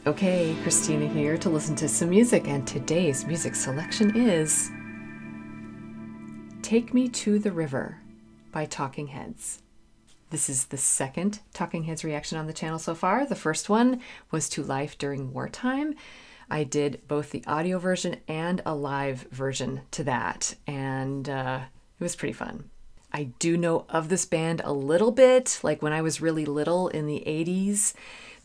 Okay, Christina here to listen to some music, and today's music selection is Take Me to the River by Talking Heads. This is the second Talking Heads reaction on the channel so far. The first one was to Life During Wartime. I did both the audio version and a live version to that, and it was pretty fun. I do know of this band a little bit, like when I was really little in the 80s.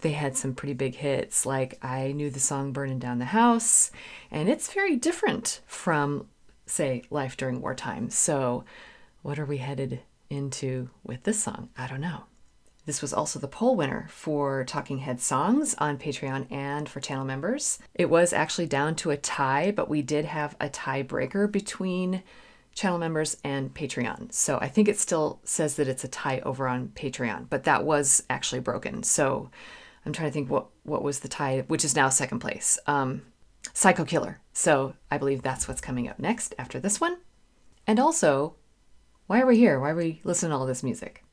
They had some pretty big hits, like I knew the song Burning Down the House, and it's very different from, say, Life During Wartime. So what are we headed into with this song? I don't know. This was also the poll winner for Talking Heads songs on Patreon and for channel members. It was actually down to a tie, but we did have a tiebreaker between channel members and Patreon. So I think it still says that it's a tie over on Patreon, but that was actually broken. So I'm trying to think what was the tie, which is now second place. Psycho Killer. So I believe that's what's coming up next after this one. And also, why are we here? Why are we listening to all this music?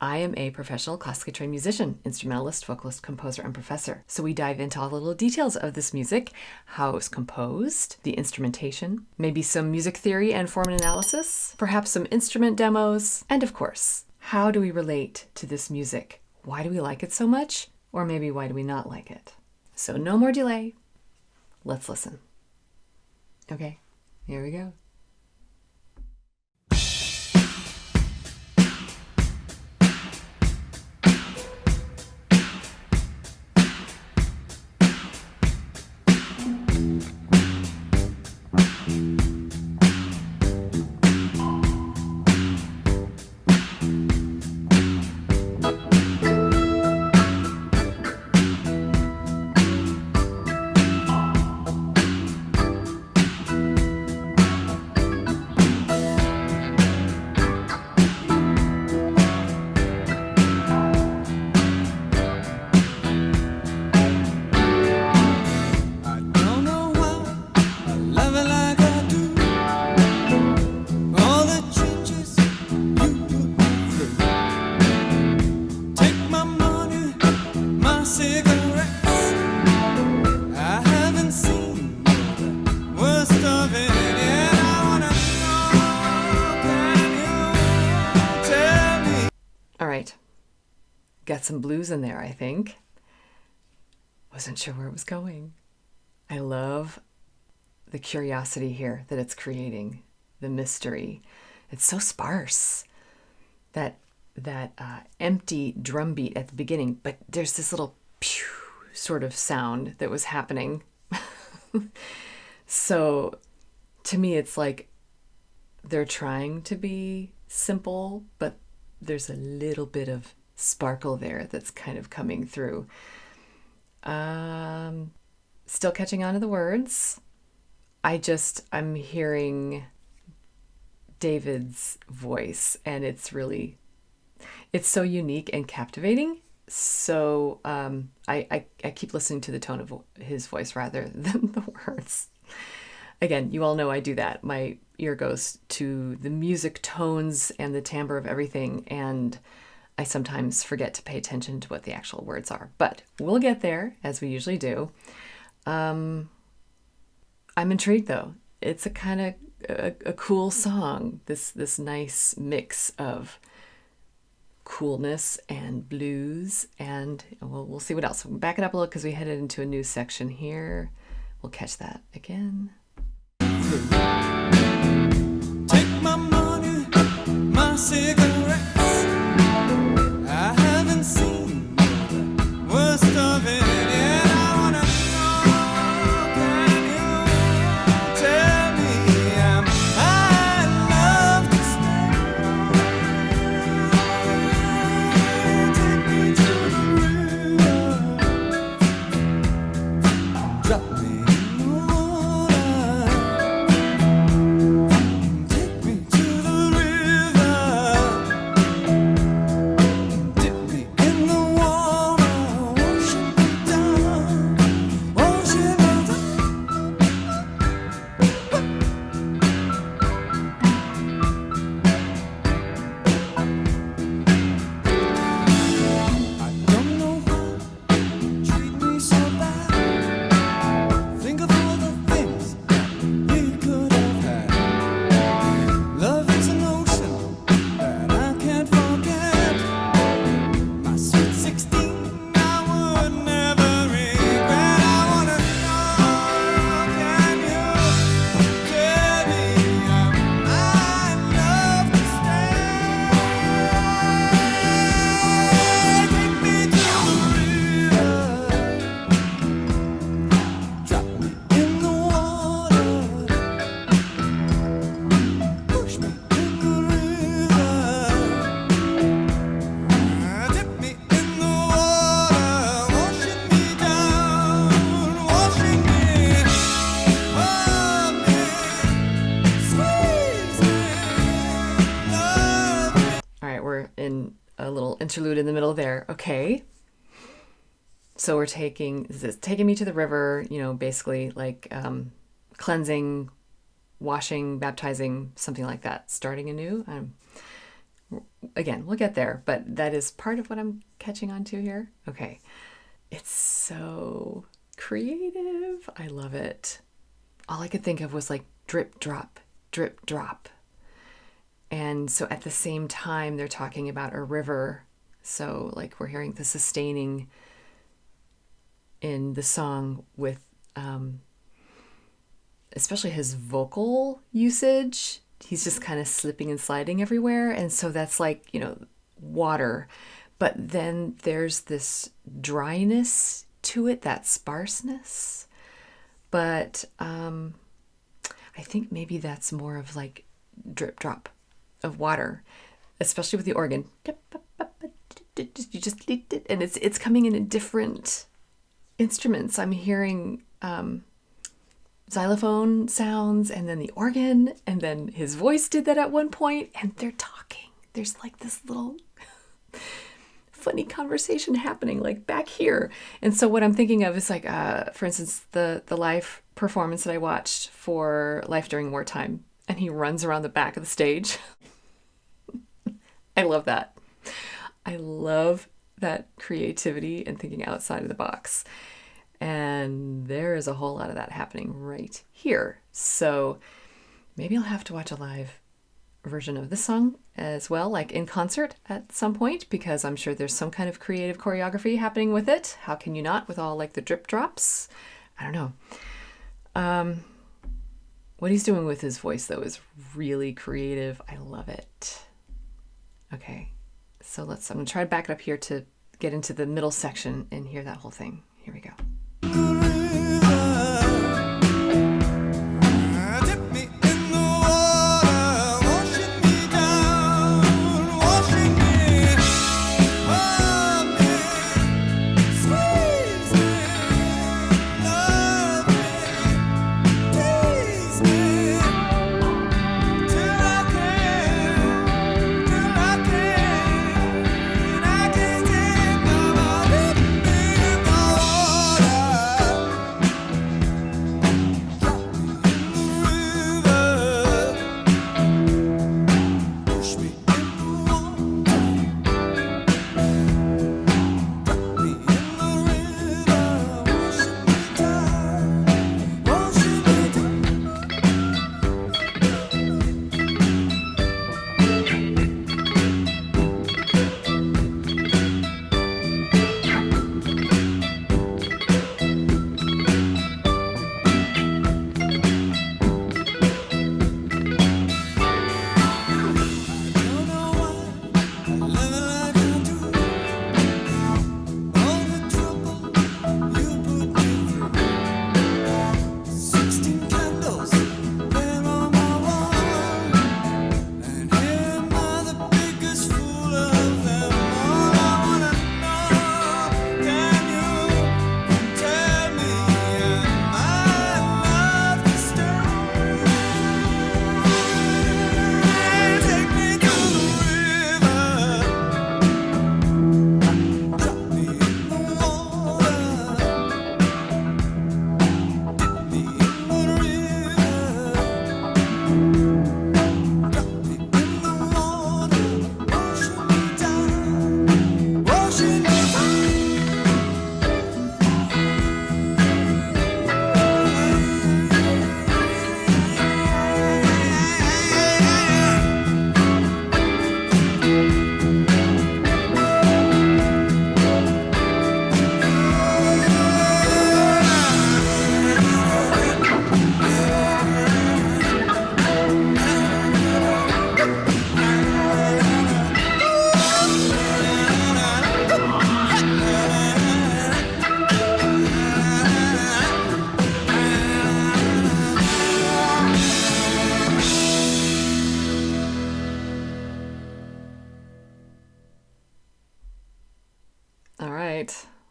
I am a professional classically trained musician, instrumentalist, vocalist, composer, and professor. So we dive into all the little details of this music, how it was composed, the instrumentation, maybe some music theory and form analysis, perhaps some instrument demos, and of course, how do we relate to this music? Why do we like it so much? Or maybe why do we not like it? So no more delay. Let's listen. Okay, here we go. All right, got some blues in there, I think. Wasn't sure where it was going. I love the curiosity here that it's creating, the mystery. It's so sparse. That empty drum beat at the beginning, but there's this little pew sort of sound that was happening. So to me, it's like they're trying to be simple, but there's a little bit of sparkle there that's kind of coming through. Still catching on to the words. I'm hearing David's voice, and it's so unique and captivating. So I keep listening to the tone of his voice rather than the words. Again, you all know I do that. My ear goes to the music tones and the timbre of everything, and I sometimes forget to pay attention to what the actual words are. But we'll get there, as we usually do. I'm intrigued, though. It's a kind of a cool song, this nice mix of coolness and blues, and we'll see what else. We'll back it up a little because we headed into a new section here. We'll catch that again. Take my money, my cigarettes. I haven't seen the worst of it yet. I wanna know, can you tell me I love to stay? Take me to the river, drop me in the water. Take me to the river, dip me in the water, wash me down. interlude in the middle there. Okay. So we're taking me to the river, basically like cleansing, washing, baptizing, something like that, starting anew. Again, we'll get there, but that is part of what I'm catching on to here. Okay. It's so creative. I love it. All I could think of was like drip, drop, drip, drop. And so at the same time, they're talking about a river. So like we're hearing the sustaining in the song with especially his vocal usage. He's just kind of slipping and sliding everywhere. And so that's like, water. But then there's this dryness to it, that sparseness. But I think maybe that's more of like drip drop of water, especially with the organ. You just and it's coming in different instruments. I'm hearing xylophone sounds, and then the organ, and then his voice did that at one point, and they're talking. There's like this little funny conversation happening like back here. And so what I'm thinking of is like, for instance, the live performance that I watched for Life During Wartime, and he runs around the back of the stage. I love that. I love that creativity and thinking outside of the box. And there is a whole lot of that happening right here. So maybe I'll have to watch a live version of this song as well, like in concert at some point, because I'm sure there's some kind of creative choreography happening with it. How can you not, with all like the drip drops? I don't know. What he's doing with his voice though is really creative. I love it. Okay, so I'm gonna try to back it up here to get into the middle section and hear that whole thing. Here we go.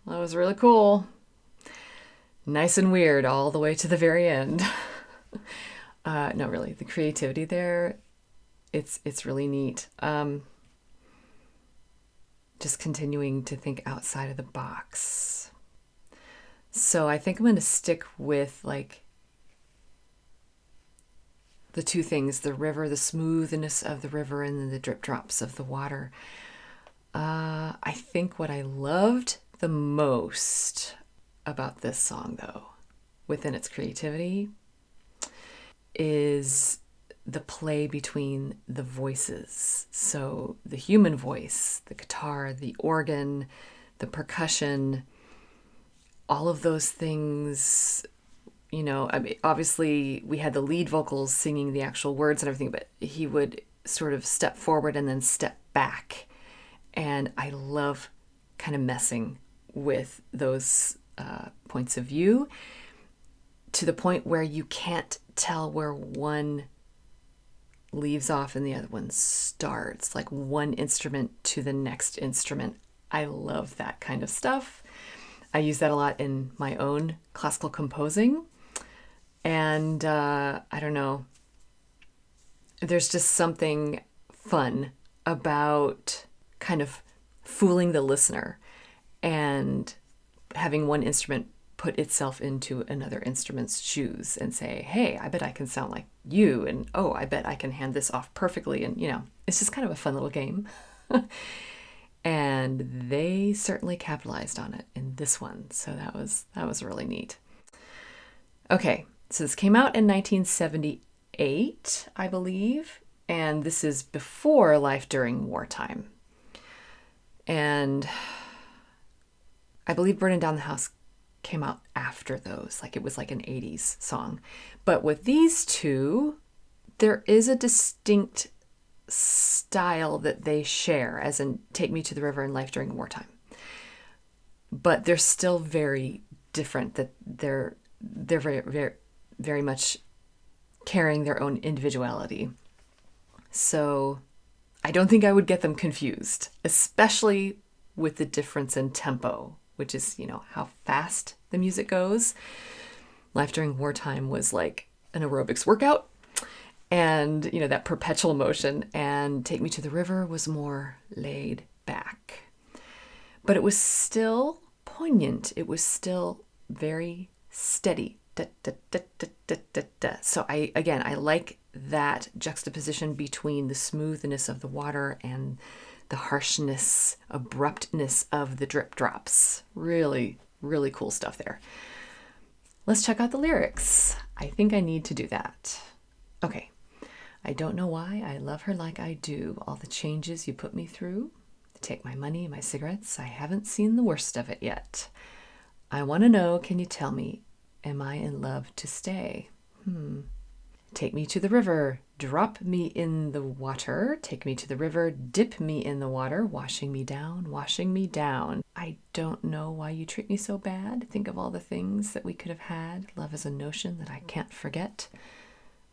That was really cool. Nice and weird all the way to the very end. No, really, the creativity there, it's really neat. just continuing to think outside of the box. So I think I'm going to stick with like the two things, the river, the smoothness of the river, and then the drip drops of the water. I think what I loved the most about this song, though, within its creativity, is the play between the voices. So the human voice, the guitar, the organ, the percussion, all of those things, you know, I mean, obviously we had the lead vocals singing the actual words and everything, but he would sort of step forward and then step back. And I love kind of messing with those points of view to the point where you can't tell where one leaves off and the other one starts, like one instrument to the next instrument. I love that kind of stuff. I use that a lot in my own classical composing. And I don't know, there's just something fun about kind of fooling the listener and having one instrument put itself into another instrument's shoes and say, hey, I bet I can sound like you. And, oh, I bet I can hand this off perfectly. And, you know, it's just kind of a fun little game. And they certainly capitalized on it in this one. So that was really neat. Okay, so this came out in 1978, I believe. And this is before Life During Wartime. And I believe Burning Down the House came out after those, like it was like an 80s song. But with these two, there is a distinct style that they share, as in Take Me to the River and Life During Wartime. But they're still very different, that they're very, very, very much carrying their own individuality. So I don't think I would get them confused, especially with the difference in tempo, which is, you know, how fast the music goes. Life During Wartime was like an aerobics workout and, you know, that perpetual motion. And Take Me to the River was more laid back. But it was still poignant. It was still very steady. Da, da, da, da, da, da, da. So I like that juxtaposition between the smoothness of the water and the harshness, abruptness of the drip drops. Really, really cool stuff there. Let's check out the lyrics. I think I need to do that. Okay. I don't know why I love her like I do. All the changes you put me through. Take my money, my cigarettes. I haven't seen the worst of it yet. I want to know, can you tell me, am I in love to stay? Take me to the river, drop me in the water. Take me to the river, dip me in the water, washing me down, washing me down. I don't know why you treat me so bad. Think of all the things that we could have had. Love is a notion that I can't forget.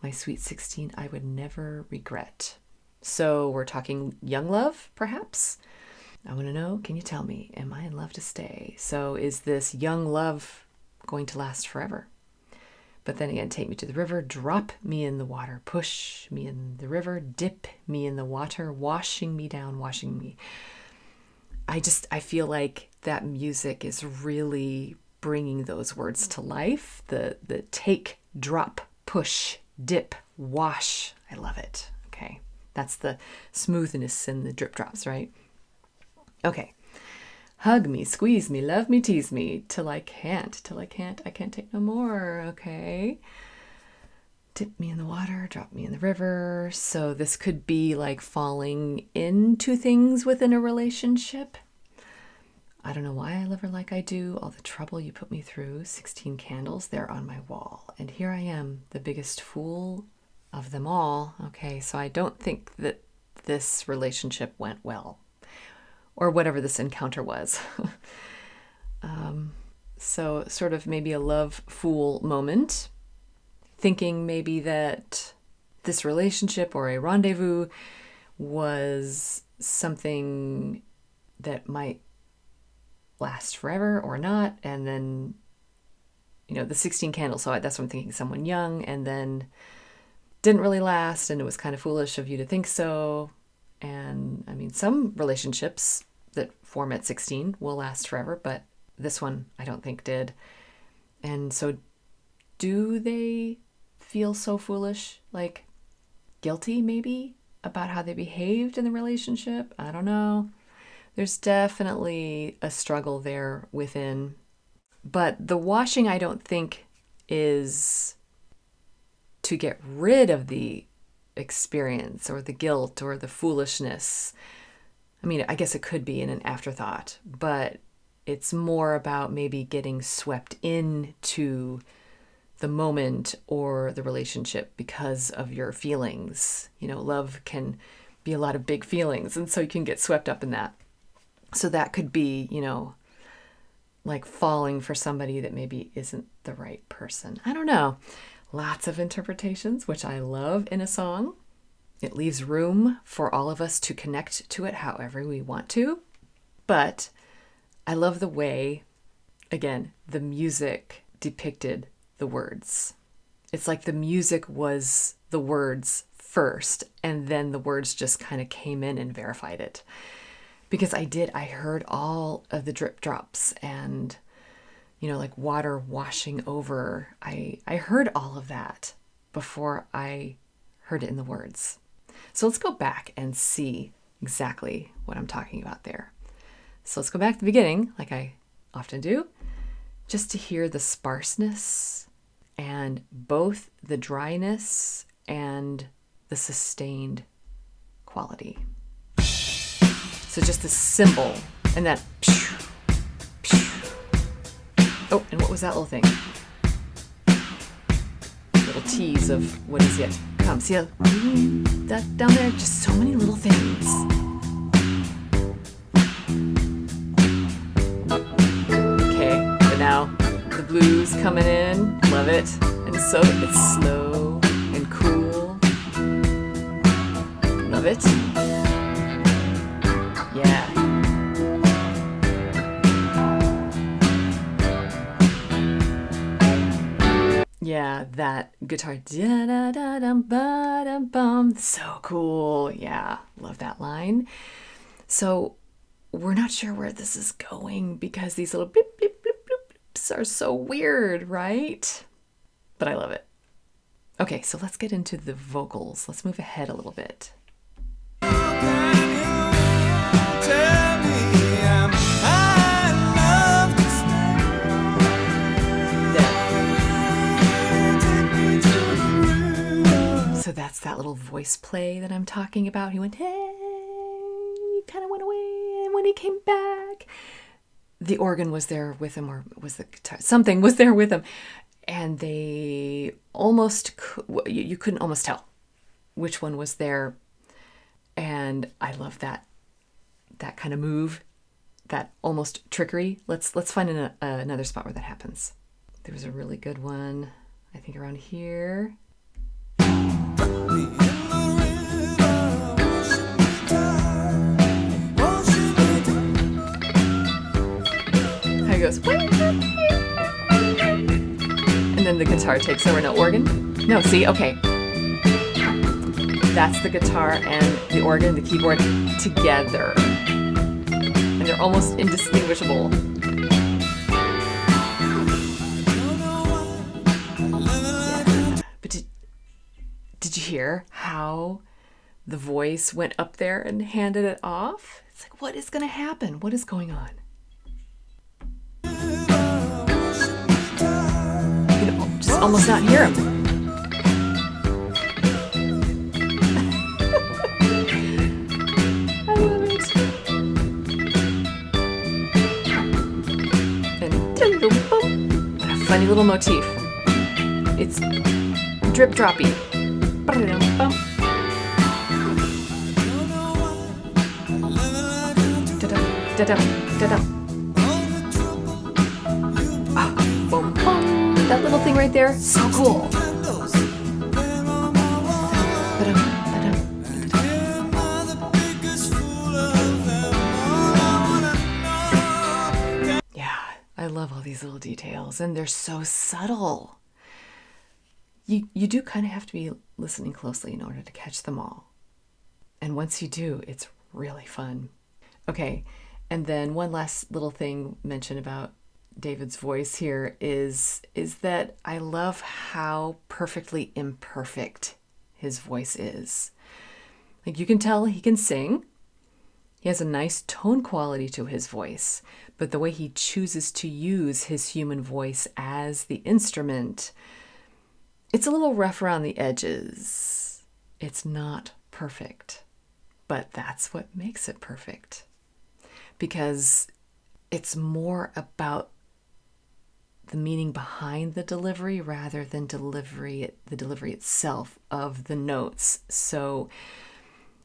My sweet 16, I would never regret. So we're talking young love, perhaps? I want to know, can you tell me, am I in love to stay? So is this young love going to last forever? But then again, take me to the river, drop me in the water, push me in the river, dip me in the water, washing me down, washing me. I feel like that music is really bringing those words to life. The take, drop, push, dip, wash. I love it. Okay. That's the smoothness and the drip drops, right? Okay. Hug me, squeeze me, love me, tease me, till I can't, I can't take no more, okay? Dip me in the water, drop me in the river. So this could be like falling into things within a relationship. I don't know why I love her like I do. All the trouble you put me through, 16 candles there on my wall. And here I am, the biggest fool of them all. Okay, so I don't think that this relationship went well. Or whatever this encounter was. So sort of maybe a love fool moment, thinking maybe that this relationship or a rendezvous was something that might last forever or not. And then, you know, the 16 candles, so that's what I'm thinking, someone young, and then didn't really last, and it was kind of foolish of you to think so. And I mean, some relationships that Format 16 will last forever, but this one I don't think did. And so do they feel so foolish, like guilty maybe about how they behaved in the relationship? I don't know. There's definitely a struggle there within. But the washing, I don't think, is to get rid of the experience or the guilt or the foolishness. I mean, I guess it could be in an afterthought, but it's more about maybe getting swept into the moment or the relationship because of your feelings. You know, love can be a lot of big feelings, and so you can get swept up in that. So that could be, you know, like falling for somebody that maybe isn't the right person. I don't know. Lots of interpretations, which I love in a song. It leaves room for all of us to connect to it however we want to. But I love the way, again, the music depicted the words. It's like the music was the words first, and then the words just kind of came in and verified it. Because I heard all of the drip drops and, you know, like water washing over. I heard all of that before I heard it in the words. So let's go back and see exactly what I'm talking about there. So let's go back to the beginning, like I often do, just to hear the sparseness and both the dryness and the sustained quality. So just the cymbal and that. Oh, and what was that little thing? Little tease of what is yet to come. See that down there? Just so many little things. Okay, but now the blues coming in. Love it. And so it's slow and cool. Love it. Yeah. Yeah, that guitar. Da-da-da-dum-ba-dum-bum. So cool. Yeah, love that line. So we're not sure where this is going because these little bleep, bleep, bleep, bleep, bleeps are so weird, right? But I love it. Okay, so let's get into the vocals. Let's move ahead a little bit. So that's that little voice play that I'm talking about. He went, hey, he kind of went away, and when he came back, the organ was there with him, or was the guitar? Something was there with him, and they almost, you couldn't almost tell which one was there, and I love that kind of move, that almost trickery. Let's find another spot where that happens. There was a really good one, I think around here. How he goes, and then the guitar takes over. No organ? No, see, okay. That's the guitar and the organ, the keyboard together. And they're almost indistinguishable. Yeah. But did you hear how the voice went up there and handed it off? It's like, what is going to happen? What is going on? You can just almost not hear him. I love it. And boom, what a funny little motif. It's drip droppy. Boom, boom. That little thing right there, so cool. Yeah, I love all these little details, and they're so subtle. You do kind of have to be listening closely in order to catch them all. And once you do, it's really fun. Okay, And then one last little thing mentioned about David's voice here is that I love how perfectly imperfect his voice is. Like, you can tell he can sing. He has a nice tone quality to his voice, but the way he chooses to use his human voice as the instrument, it's a little rough around the edges. It's not perfect, but that's what makes it perfect, because it's more about the meaning behind the delivery rather than the delivery itself of the notes. So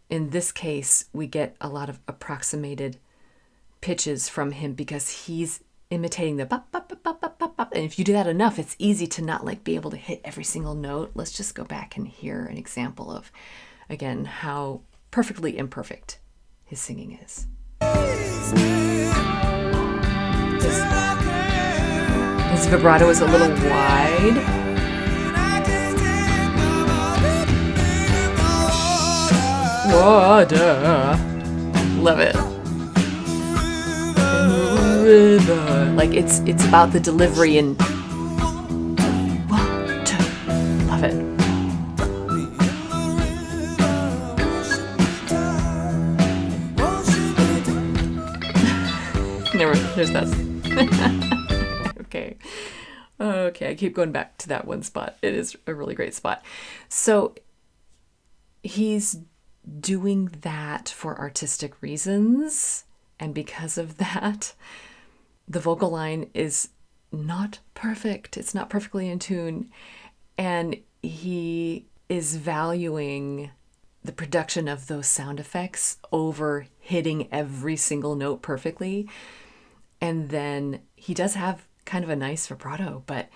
in this case, we get a lot of approximated pitches from him because he's imitating the bop, bop, bop, bop, bop, bop, bop. And if you do that enough, it's easy to not like be able to hit every single note. Let's just go back and hear an example of, again, how perfectly imperfect his singing is. His vibrato is a little wide. Water. Love it. River. Like, it's about the delivery and water. Love it. There's that. Okay, I keep going back to that one spot. It is a really great spot. So he's doing that for artistic reasons, and because of that, the vocal line is not perfect. It's not perfectly in tune, and he is valuing the production of those sound effects over hitting every single note perfectly. And then he does have kind of a nice vibrato, but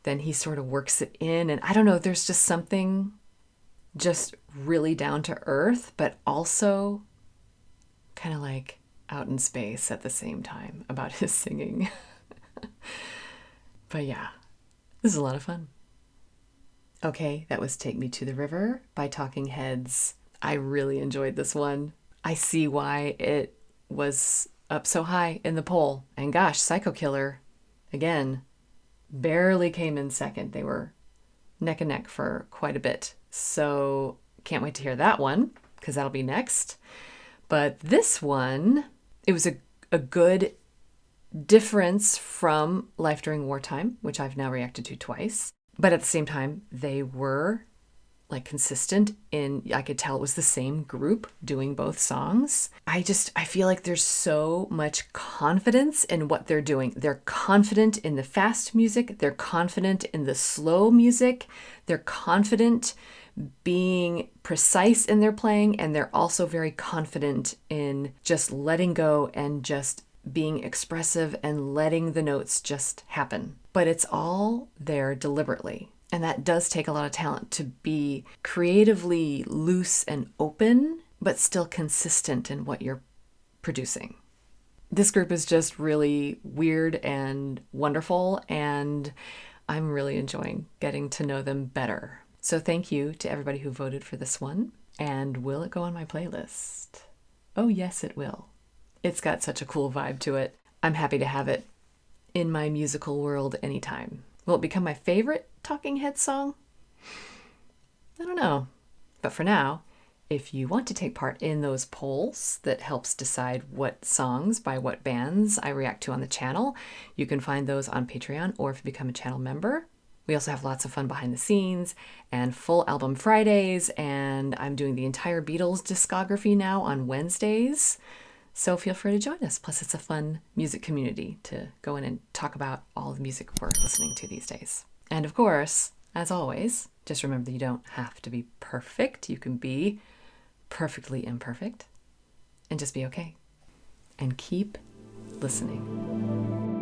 then he sort of works it in. And I don't know, there's just something just really down to earth, but also kind of like out in space at the same time about his singing. But yeah, this is a lot of fun. Okay, that was Take Me to the River by Talking Heads. I really enjoyed this one. I see why it was up so high in the poll. And gosh, Psycho Killer, again, barely came in second. They were neck and neck for quite a bit. So can't wait to hear that one, because that'll be next. But this one, it was a good difference from Life During Wartime, which I've now reacted to twice. But at the same time, they were like consistent in, I could tell it was the same group doing both songs. I feel like there's so much confidence in what they're doing. They're confident in the fast music. They're confident in the slow music. They're confident being precise in their playing. And they're also very confident in just letting go and just being expressive and letting the notes just happen. But it's all there deliberately. And that does take a lot of talent to be creatively loose and open, but still consistent in what you're producing. This group is just really weird and wonderful, and I'm really enjoying getting to know them better. So thank you to everybody who voted for this one. And will it go on my playlist? Oh yes, it will. It's got such a cool vibe to it. I'm happy to have it in my musical world anytime. Will it become my favorite Talking Heads song? I don't know. But for now, if you want to take part in those polls that helps decide what songs by what bands I react to on the channel, you can find those on Patreon, or if you become a channel member. We also have lots of fun behind the scenes and full album Fridays, and I'm doing the entire Beatles discography now on Wednesdays. So feel free to join us. Plus, it's a fun music community to go in and talk about all the music we're listening to these days. And of course, as always, just remember that you don't have to be perfect. You can be perfectly imperfect and just be okay. And keep listening.